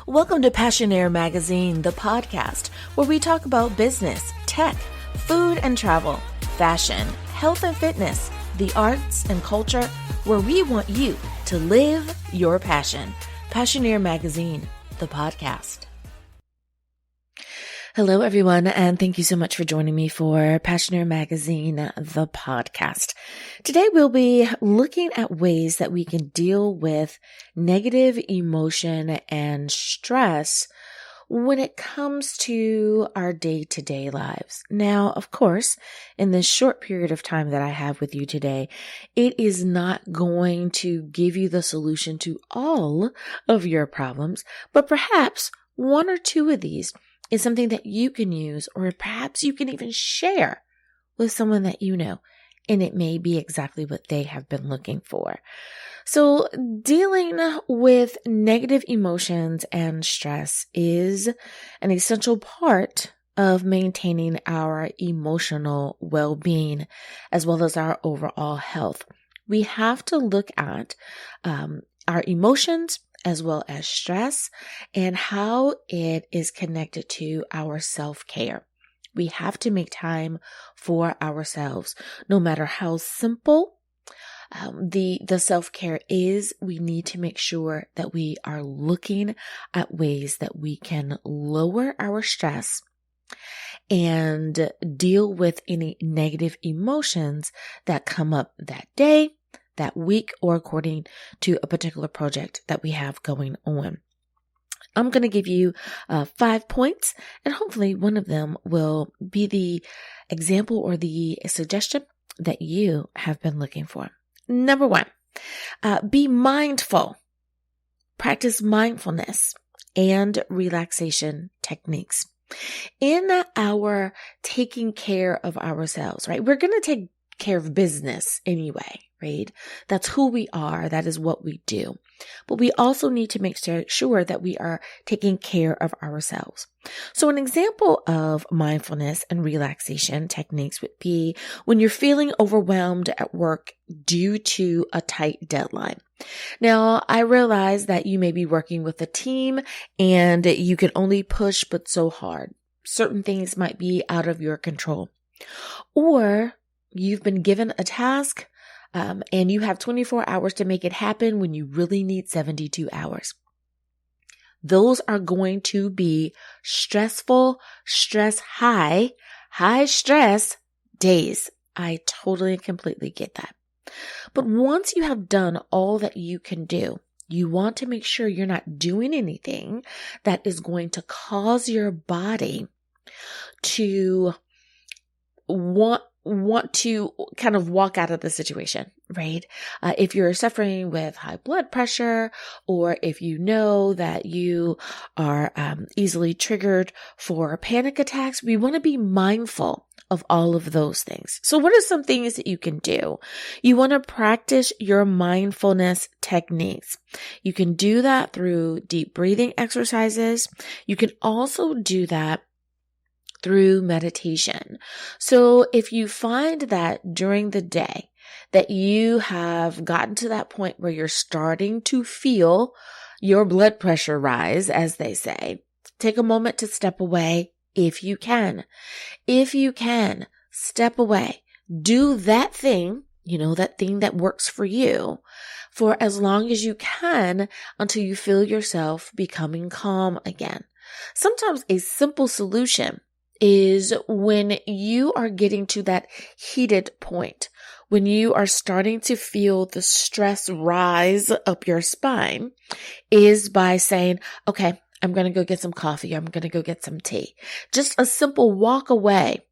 Welcome to Passionaire Magazine, the podcast where we talk about business, tech, food and travel, fashion, health and fitness, the arts and culture, where we want you to live your passion. Passionaire Magazine, the podcast. Hello, everyone, and thank you so much for joining me for Passionaire Magazine, the podcast. Today, we'll be looking at ways that we can deal with negative emotion and stress when it comes to our day-to-day lives. Now, of course, in this short period of time that I have with you today, it is not going to give you the solution to all of your problems, but perhaps one or two of these is something that you can use, or perhaps you can even share with someone that you know, and it may be exactly what they have been looking for. So dealing with negative emotions and stress is an essential part of maintaining our emotional well-being as well as our overall health. We have to look at our emotions as well as stress and how it is connected to our self-care. We have to make time for ourselves. No matter how simple the self-care is, we need to make sure that we are looking at ways that we can lower our stress and deal with any negative emotions that come up that day, that week, or according to a particular project that we have going on. I'm going to give you 5 points, and hopefully one of them will be the example or the suggestion that you have been looking for. Number 1, be mindful. Practice mindfulness and relaxation techniques. In our taking care of ourselves, right? We're going to take care of business anyway, right? That's who we are. That is what we do. But we also need to make sure that we are taking care of ourselves. So an example of mindfulness and relaxation techniques would be when you're feeling overwhelmed at work due to a tight deadline. Now, I realize that you may be working with a team and you can only push but so hard. Certain things might be out of your control. Or you've been given a task and you have 24 hours to make it happen when you really need 72 hours. Those are going to be stressful, high stress days. I totally and completely get that. But once you have done all that you can do, you want to make sure you're not doing anything that is going to cause your body to want to kind of walk out of the situation, right? If you're suffering with high blood pressure, or if you know that you are easily triggered for panic attacks, we want to be mindful of all of those things. So what are some things that you can do? You want to practice your mindfulness techniques. You can do that through deep breathing exercises. You can also do that through meditation. So if you find that during the day that you have gotten to that point where you're starting to feel your blood pressure rise, as they say, take a moment to step away if you can. If you can, step away. Do that thing, that thing that works for you for as long as you can until you feel yourself becoming calm again. Sometimes a simple solution is when you are getting to that heated point, when you are starting to feel the stress rise up your spine, is by saying, okay, I'm going to go get some coffee. I'm going to go get some tea. Just a simple walk away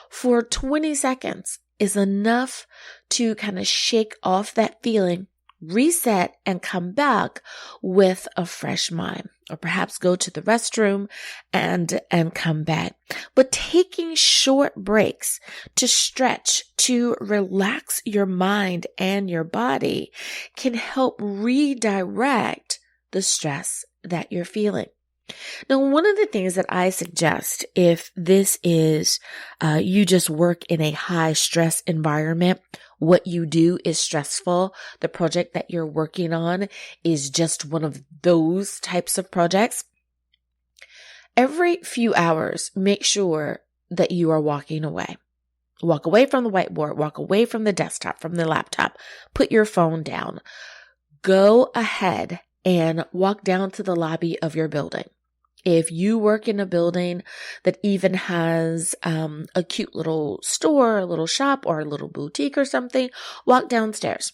for 20 seconds is enough to kind of shake off that feeling, reset, and come back with a fresh mind. Or perhaps go to the restroom and come back. But taking short breaks to stretch, to relax your mind and your body can help redirect the stress that you're feeling. Now, one of the things that I suggest, if this is you just work in a high stress environment what you do is stressful, the project that you're working on is just one of those types of projects, every few hours, make sure that you are walking away. Walk away from the whiteboard, walk away from the desktop, from the laptop, put your phone down. Go ahead and walk down to the lobby of your building. If you work in a building that even has a cute little store, a little shop, or a little boutique or something, walk downstairs.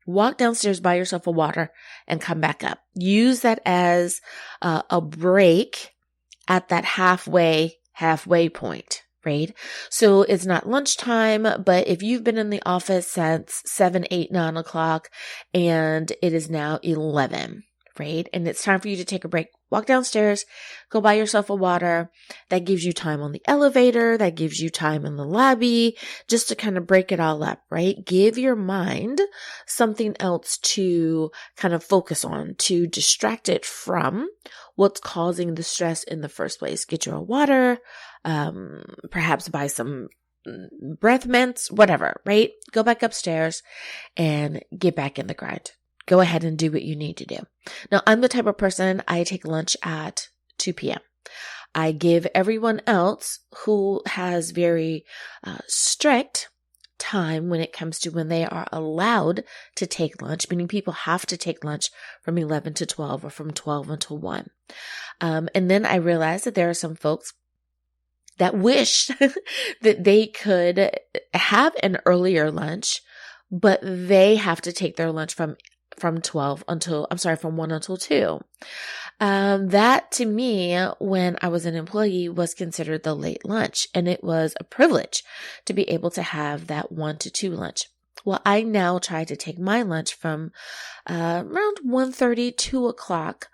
Walk downstairs, buy yourself a water, and come back up. Use that as a break at that halfway point, right? So it's not lunchtime, but if you've been in the office since 7, 8, 9 o'clock and it is now 11, right? And it's time for you to take a break. Walk downstairs, go buy yourself a water. That gives you time on the elevator. That gives you time in the lobby, just to kind of break it all up, right? Give your mind something else to kind of focus on, to distract it from what's causing the stress in the first place. Get you a water, perhaps buy some breath mints, whatever, right? Go back upstairs and get back in the grind. Go ahead and do what you need to do. Now, I'm the type of person, I take lunch at 2 p.m. I give everyone else who has very strict time when it comes to when they are allowed to take lunch, meaning people have to take lunch from 11 to 12 or from 12 until 1. And then I realized that there are some folks that wish that they could have an earlier lunch, but they have to take their lunch from 1 until 2. That to me, when I was an employee, was considered the late lunch, and it was a privilege to be able to have that 1 to 2 lunch. Well, I now try to take my lunch from around 1:30, 2 o'clock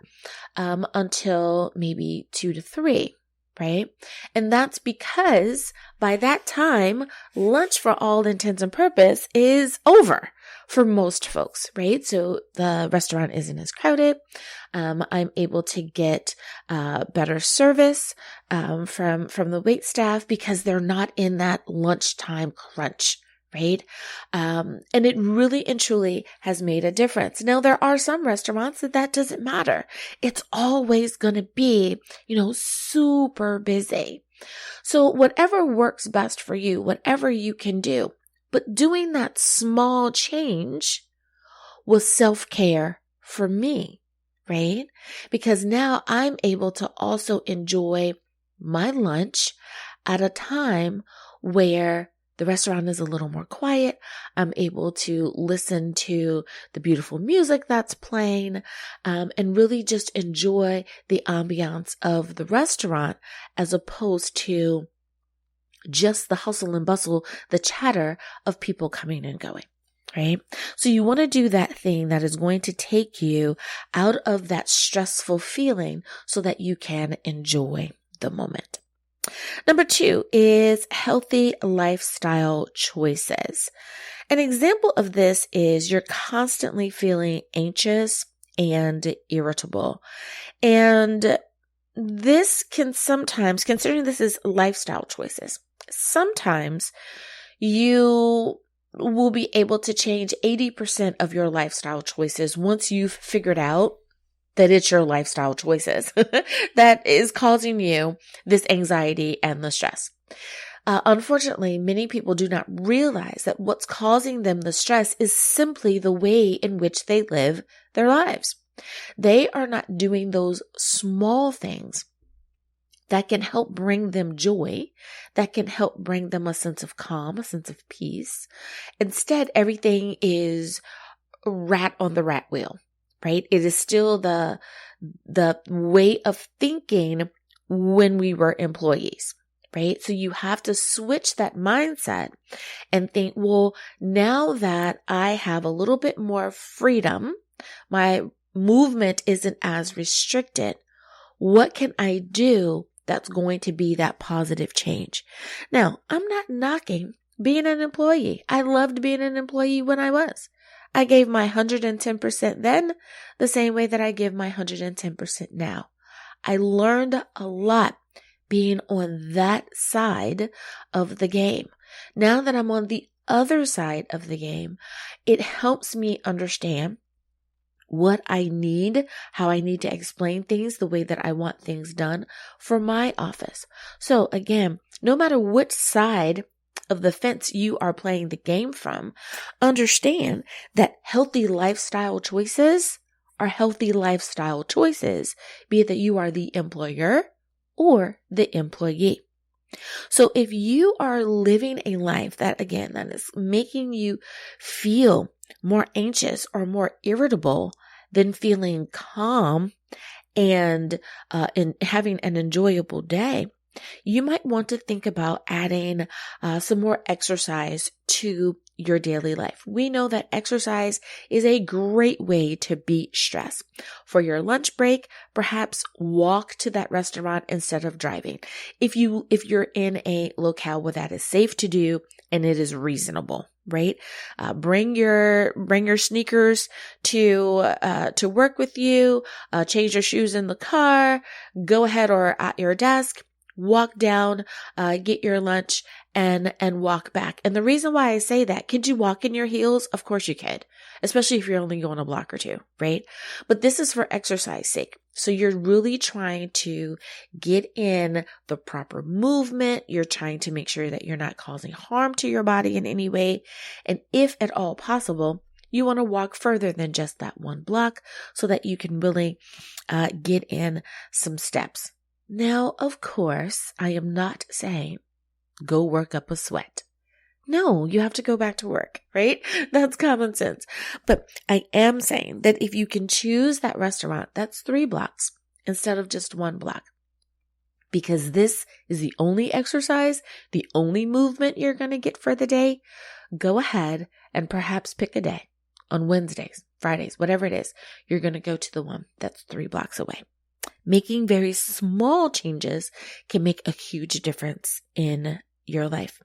until maybe 2 to 3. Right? And that's because by that time, lunch for all intents and purpose is over for most folks, right? So the restaurant isn't as crowded. I'm able to get better service from the wait staff because they're not in that lunchtime crunch. Right? And it really and truly has made a difference. Now, there are some restaurants that doesn't matter. It's always going to be, super busy. So whatever works best for you, whatever you can do, but doing that small change was self-care for me, right? Because now I'm able to also enjoy my lunch at a time where the restaurant is a little more quiet. I'm able to listen to the beautiful music that's playing, and really just enjoy the ambiance of the restaurant as opposed to just the hustle and bustle, the chatter of people coming and going, right? So you want to do that thing that is going to take you out of that stressful feeling so that you can enjoy the moment. Number 2 is healthy lifestyle choices. An example of this is you're constantly feeling anxious and irritable. And this can sometimes, considering this is lifestyle choices, sometimes you will be able to change 80% of your lifestyle choices once you've figured out that it's your lifestyle choices that is causing you this anxiety and the stress. Unfortunately, many people do not realize that what's causing them the stress is simply the way in which they live their lives. They are not doing those small things that can help bring them joy, that can help bring them a sense of calm, a sense of peace. Instead, everything is rat on the rat wheel. Right? It is still the way of thinking when we were employees, right? So you have to switch that mindset and think, well, now that I have a little bit more freedom, my movement isn't as restricted, what can I do that's going to be that positive change? Now, I'm not knocking being an employee. I loved being an employee when I was. I gave my 110% then the same way that I give my 110% now. I learned a lot being on that side of the game. Now that I'm on the other side of the game, it helps me understand what I need, how I need to explain things, the way that I want things done for my office. So again, no matter which side of the fence you are playing the game from, understand that healthy lifestyle choices are healthy lifestyle choices, be it that you are the employer or the employee. So if you are living a life that is making you feel more anxious or more irritable than feeling calm and having an enjoyable day, you might want to think about adding some more exercise to your daily life. We know that exercise is a great way to beat stress. For your lunch break, perhaps walk to that restaurant instead of driving. If you're in a locale where that is safe to do and it is reasonable, right? Bring your sneakers to work with you. Change your shoes in the car. Go ahead or at your desk. Walk down, get your lunch, and walk back. And the reason why I say that, could you walk in your heels? Of course you could, especially if you're only going a block or two, right? But this is for exercise sake. So you're really trying to get in the proper movement. You're trying to make sure that you're not causing harm to your body in any way. And if at all possible, you want to walk further than just that one block so that you can really get in some steps. Now, of course, I am not saying go work up a sweat. No, you have to go back to work, right? That's common sense. But I am saying that if you can choose that restaurant, that's 3 blocks instead of just 1 block. Because this is the only exercise, the only movement you're going to get for the day, go ahead and perhaps pick a day on Wednesdays, Fridays, whatever it is. You're going to go to the one that's 3 blocks away. Making very small changes can make a huge difference in your life.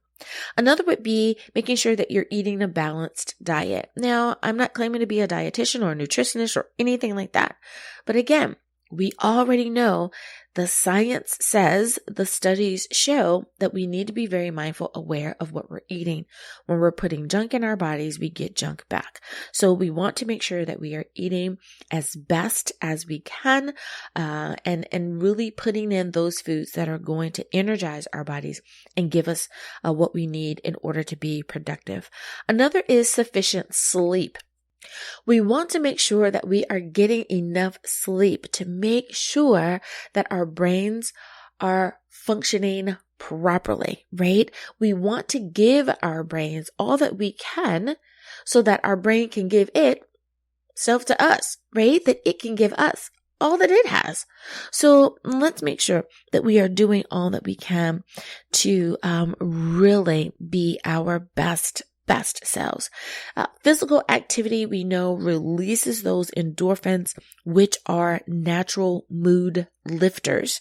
Another would be making sure that you're eating a balanced diet. Now, I'm not claiming to be a dietitian or a nutritionist or anything like that. But again, we already know the science says, the studies show that we need to be very mindful, aware of what we're eating. When we're putting junk in our bodies, we get junk back. So we want to make sure that we are eating as best as we can, and really putting in those foods that are going to energize our bodies and give us what we need in order to be productive. Another is sufficient sleep. We want to make sure that we are getting enough sleep to make sure that our brains are functioning properly, right? We want to give our brains all that we can so that our brain can give itself to us, right? That it can give us all that it has. So let's make sure that we are doing all that we can to really be our best selves. Physical activity, we know, releases those endorphins, which are natural mood lifters.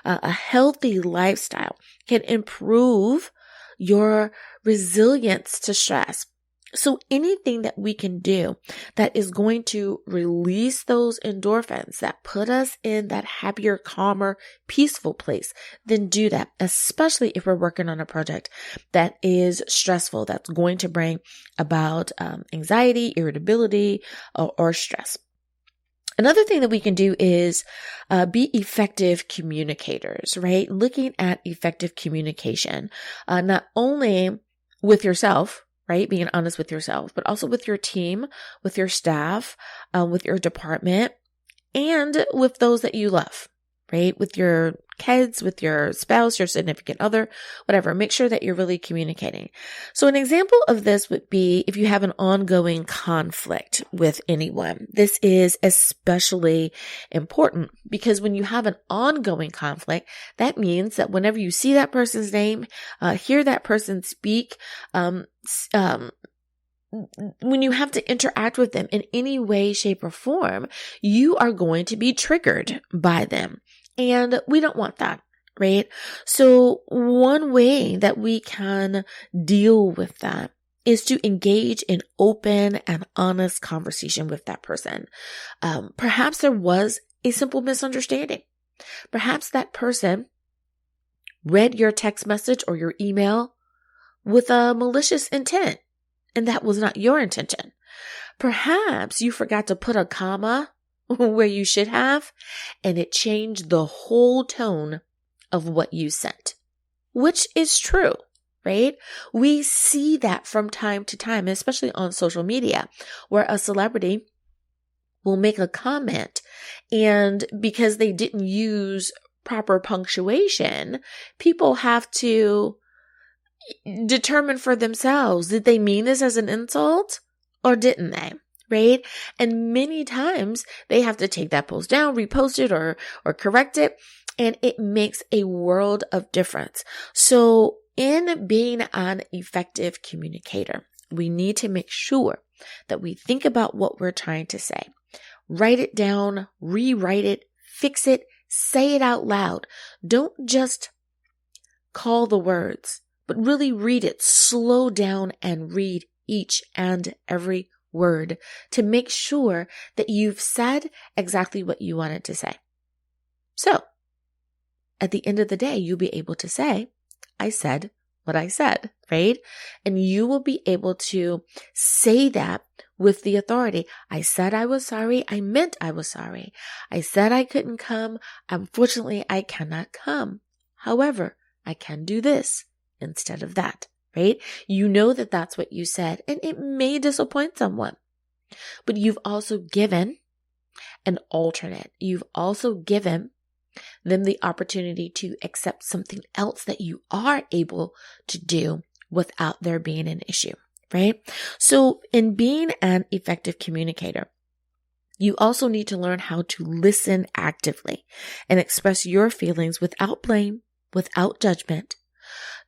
A healthy lifestyle can improve your resilience to stress. So anything that we can do that is going to release those endorphins that put us in that happier, calmer, peaceful place, then do that, especially if we're working on a project that is stressful, that's going to bring about anxiety, irritability, or stress. Another thing that we can do is be effective communicators, right? Looking at effective communication, not only with yourself, right? Being honest with yourself, but also with your team, with your staff, with your department, and with those that you love, right? With your kids, with your spouse, your significant other, whatever. Make sure that you're really communicating. So an example of this would be if you have an ongoing conflict with anyone. This is especially important because when you have an ongoing conflict, that means that whenever you see that person's name, hear that person speak, when you have to interact with them in any way, shape, or form, you are going to be triggered by them. And we don't want that, right? So one way that we can deal with that is to engage in open and honest conversation with that person. Perhaps there was a simple misunderstanding. Perhaps that person read your text message or your email with a malicious intent. and that was not your intention. Perhaps you forgot to put a comma where you should have, and it changed the whole tone of what you sent, which is true, right? We see that from time to time, especially on social media, where a celebrity will make a comment, and because they didn't use proper punctuation, people have to determine for themselves, did they mean this as an insult or didn't they? Right? And many times they have to take that post down, repost it or correct it. And it makes a world of difference. So in being an effective communicator, we need to make sure that we think about what we're trying to say. Write it down, rewrite it, fix it, say it out loud. Don't just call the words, but really read it. Slow down and read each and every word to make sure that you've said exactly what you wanted to say. So, at the end of the day, you'll be able to say, I said what I said, right? And you will be able to say that with the authority. I said I was sorry. I meant I was sorry. I said I couldn't come. Unfortunately, I cannot come. However, I can do this instead of that, right? You know that that's what you said, and it may disappoint someone, but you've also given an alternate. You've also given them the opportunity to accept something else that you are able to do without there being an issue, right? So in being an effective communicator, you also need to learn how to listen actively and express your feelings without blame, without judgment,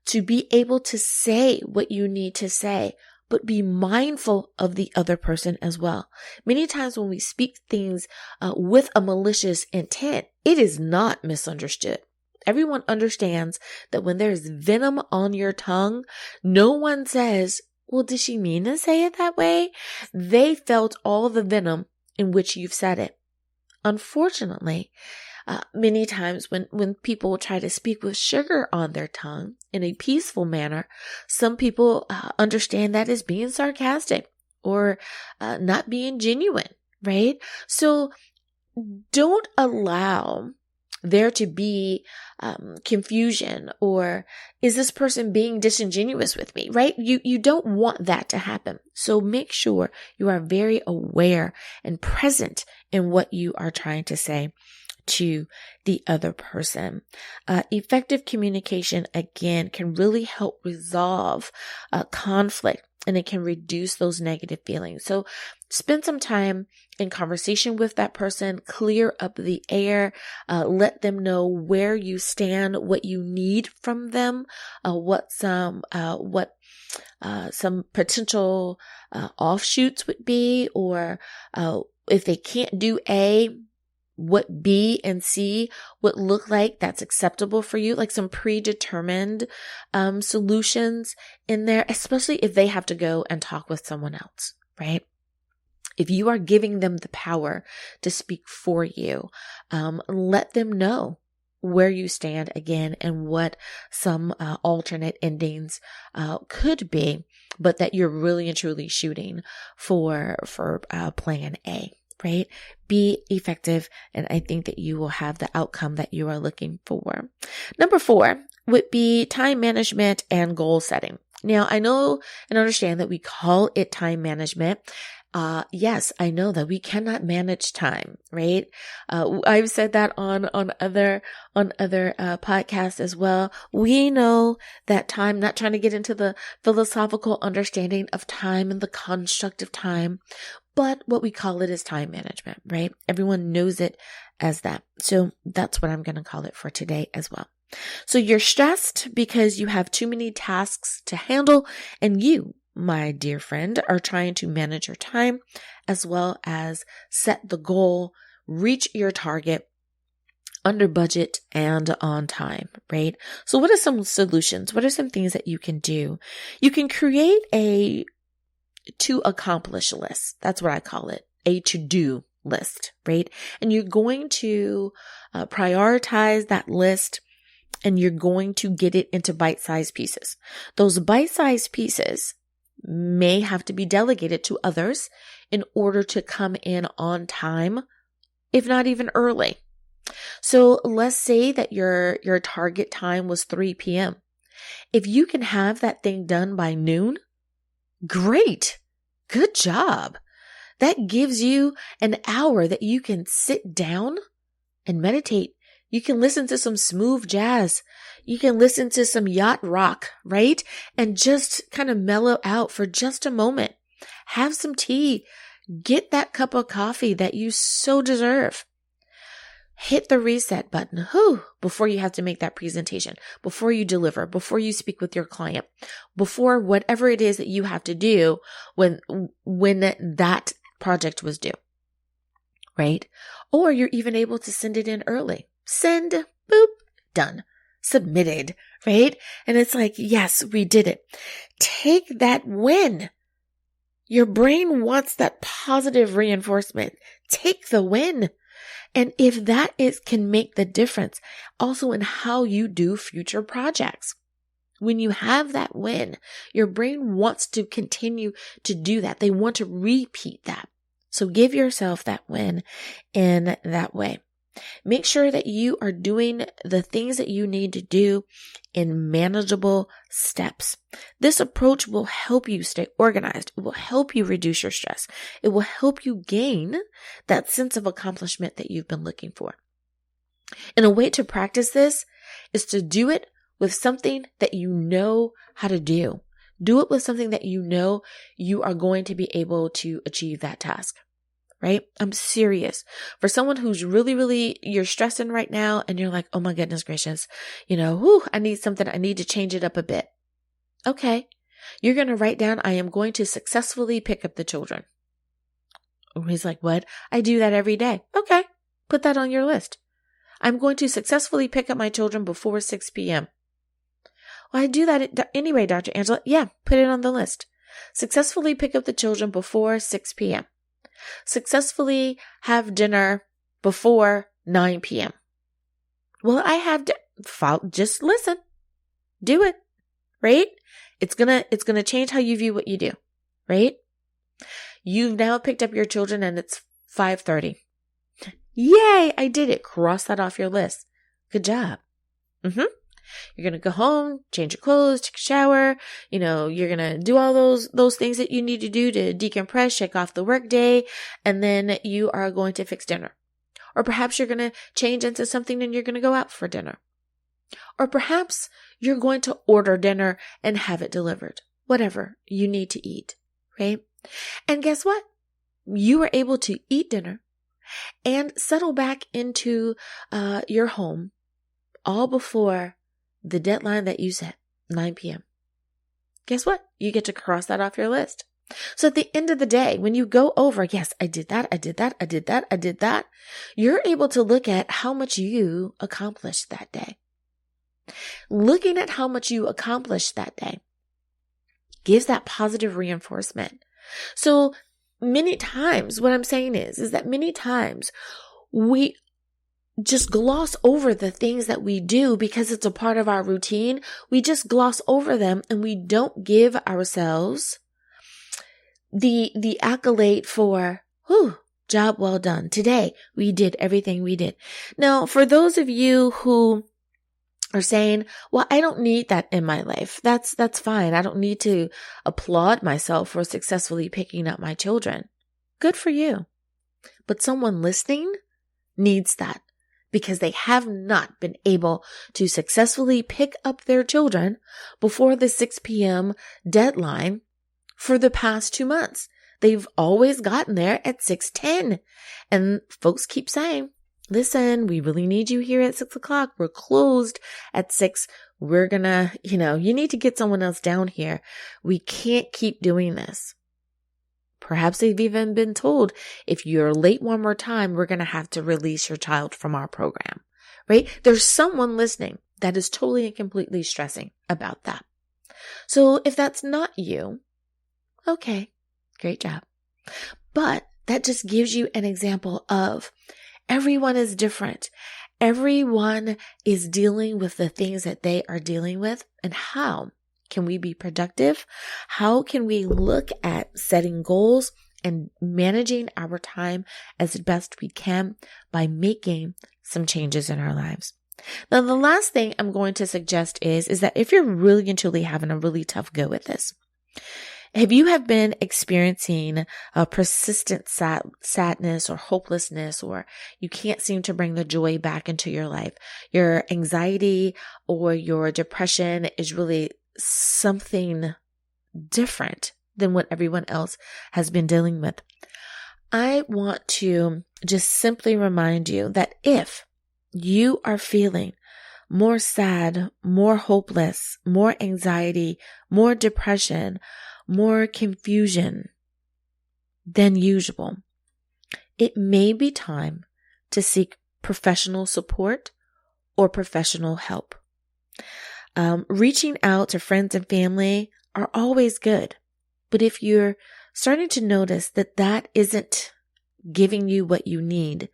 to be able to say what you need to say, but be mindful of the other person as well. Many times when we speak things with a malicious intent, it is not misunderstood. Everyone understands that when there's venom on your tongue, no one says, well, did she mean to say it that way? They felt all the venom in which you've said it. Unfortunately, many times when people try to speak with sugar on their tongue in a peaceful manner, some people understand that as being sarcastic or not being genuine, right? So don't allow there to be confusion, or is this person being disingenuous with me, right? You don't want that to happen. So make sure you are very aware and present in what you are trying to say to the other person. Effective communication, again, can really help resolve conflict, and it can reduce those negative feelings. So spend some time in conversation with that person, clear up the air, let them know where you stand, what you need from them, what some potential offshoots would be, or if they can't do A, what B and C would look like that's acceptable for you, like some predetermined solutions in there, especially if they have to go and talk with someone else, right? If you are giving them the power to speak for you, let them know where you stand again and what some alternate endings could be, but that you're really and truly shooting for plan A. Right? Be effective, and I think that you will have the outcome that you are looking for. Number 4 would be time management and goal setting. Now, I know and understand that we call it time management. Yes, I know that we cannot manage time, right? I've said that on other podcasts as well. We know that time, not trying to get into the philosophical understanding of time and the construct of time, but what we call it is time management, right? Everyone knows it as that. So that's what I'm going to call it for today as well. So you're stressed because you have too many tasks to handle, and you, my dear friend, are trying to manage your time as well as set the goal, reach your target under budget and on time, right? So what are some solutions? What are some things that you can do? You can create a to accomplish list. That's what I call it, a to-do list, right? And you're going to prioritize that list, and you're going to get it into bite-sized pieces. Those bite-sized pieces, may have to be delegated to others in order to come in on time, if not even early. So let's say that your target time was 3 p.m. If you can have that thing done by noon, great. Good job. That gives you an hour that you can sit down and meditate. You can listen to some smooth jazz. You can listen to some yacht rock, right? And just kind of mellow out for just a moment. Have some tea. Get that cup of coffee that you so deserve. Hit the reset button before you have to make that presentation, before you deliver, before you speak with your client, before whatever it is that you have to do when that project was due, right? Or you're even able to send it in early. Send, boop, done, submitted, right? And it's like, yes, we did it. Take that win. Your brain wants that positive reinforcement. Take the win. And if that can make the difference also in how you do future projects. When you have that win, your brain wants to continue to do that. They want to repeat that. So give yourself that win in that way. Make sure that you are doing the things that you need to do in manageable steps. This approach will help you stay organized. It will help you reduce your stress. It will help you gain that sense of accomplishment that you've been looking for. And a way to practice this is to do it with something that you know how to do. Do it with something that you know you are going to be able to achieve that task. Right? I'm serious. For someone who's really, you're stressing right now and you're like, oh my goodness gracious, I need something. I need to change it up a bit. Okay. You're going to write down, I am going to successfully pick up the children. He's like, what? I do that every day. Okay. Put that on your list. I'm going to successfully pick up my children before 6 p.m. Well, I do that anyway, Dr. Angela. Yeah, put it on the list. Successfully pick up the children before 6 p.m. Successfully have dinner before 9 p.m. Well, just listen. Do it, right? It's gonna change how you view what you do, right? You've now picked up your children and it's 5:30. Yay, I did it. Cross that off your list. Good job. You're going to go home, change your clothes, take a shower. You're going to do all those things that you need to do to decompress, shake off the work day. And then you are going to fix dinner. Or perhaps you're going to change into something and you're going to go out for dinner. Or perhaps you're going to order dinner and have it delivered. Whatever you need to eat, right? And guess what? You were able to eat dinner and settle back into your home all before the deadline that you set, 9 p.m. Guess what? You get to cross that off your list. So at the end of the day, when you go over, yes, I did that, you're able to look at how much you accomplished that day. Looking at how much you accomplished that day gives that positive reinforcement. So many times, what I'm saying is that many times we just gloss over the things that we do because it's a part of our routine. We just gloss over them and we don't give ourselves the accolade for, job well done. Today, we did everything we did. Now, for those of you who are saying, well, I don't need that in my life. That's fine. I don't need to applaud myself for successfully picking up my children. Good for you. But someone listening needs that, because they have not been able to successfully pick up their children before the 6 p.m. deadline for the past 2 months. They've always gotten there at 6:10. And folks keep saying, listen, we really need you here at 6 o'clock. We're closed at 6. We're gonna, you need to get someone else down here. We can't keep doing this. Perhaps they've even been told, if you're late one more time, we're going to have to release your child from our program, right? There's someone listening that is totally and completely stressing about that. So if that's not you, okay, great job. But that just gives you an example of everyone is different. Everyone is dealing with the things that they are dealing with, and how can we be productive? How can we look at setting goals and managing our time as best we can by making some changes in our lives? Now, the last thing I'm going to suggest is that if you're really and truly having a really tough go at this, if you have been experiencing a persistent sadness or hopelessness, or you can't seem to bring the joy back into your life, your anxiety or your depression is really something different than what everyone else has been dealing with, I want to just simply remind you that if you are feeling more sad, more hopeless, more anxiety, more depression, more confusion than usual, it may be time to seek professional support or professional help. Reaching out to friends and family are always good, but if you're starting to notice that that isn't giving you what you need,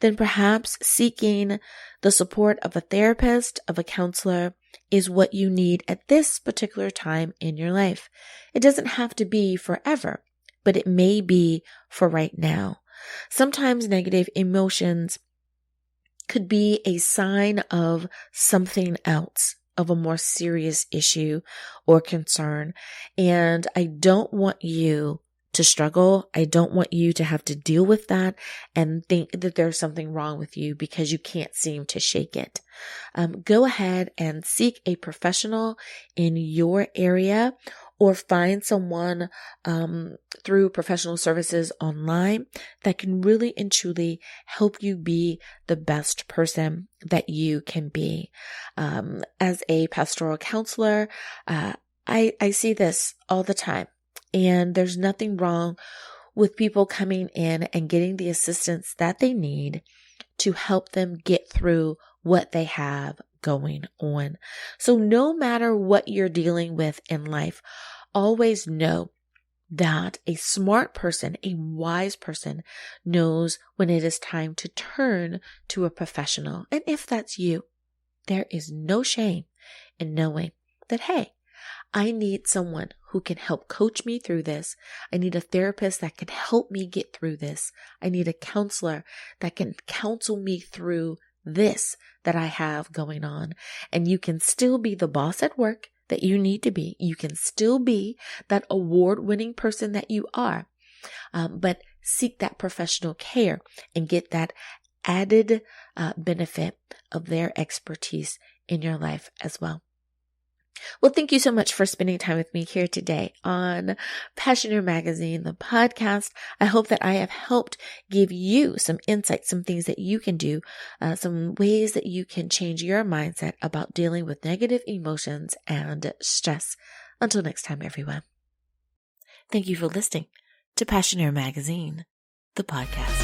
then perhaps seeking the support of a therapist, of a counselor, is what you need at this particular time in your life. It doesn't have to be forever, but it may be for right now. Sometimes negative emotions could be a sign of something else, of a more serious issue or concern. And I don't want you to struggle. I don't want you to have to deal with that and think that there's something wrong with you because you can't seem to shake it. Go ahead and seek a professional in your area, or find someone through professional services online that can really and truly help you be the best person that you can be. As a pastoral counselor, I see this all the time. And there's nothing wrong with people coming in and getting the assistance that they need to help them get through what they have going on. So no matter what you're dealing with in life, always know that a smart person, a wise person, knows when it is time to turn to a professional. And if that's you, there is no shame in knowing that, hey, I need someone who can help coach me through this. I need a therapist that can help me get through this. I need a counselor that can counsel me through this that I have going on. And you can still be the boss at work that you need to be. You can still be that award-winning person that you are. But seek that professional care and get that added benefit of their expertise in your life as well. Well, thank you so much for spending time with me here today on Passionate Magazine, the podcast. I hope that I have helped give you some insights, some things that you can do, some ways that you can change your mindset about dealing with negative emotions and stress. Until next time, everyone. Thank you for listening to Passionate Magazine, the podcast.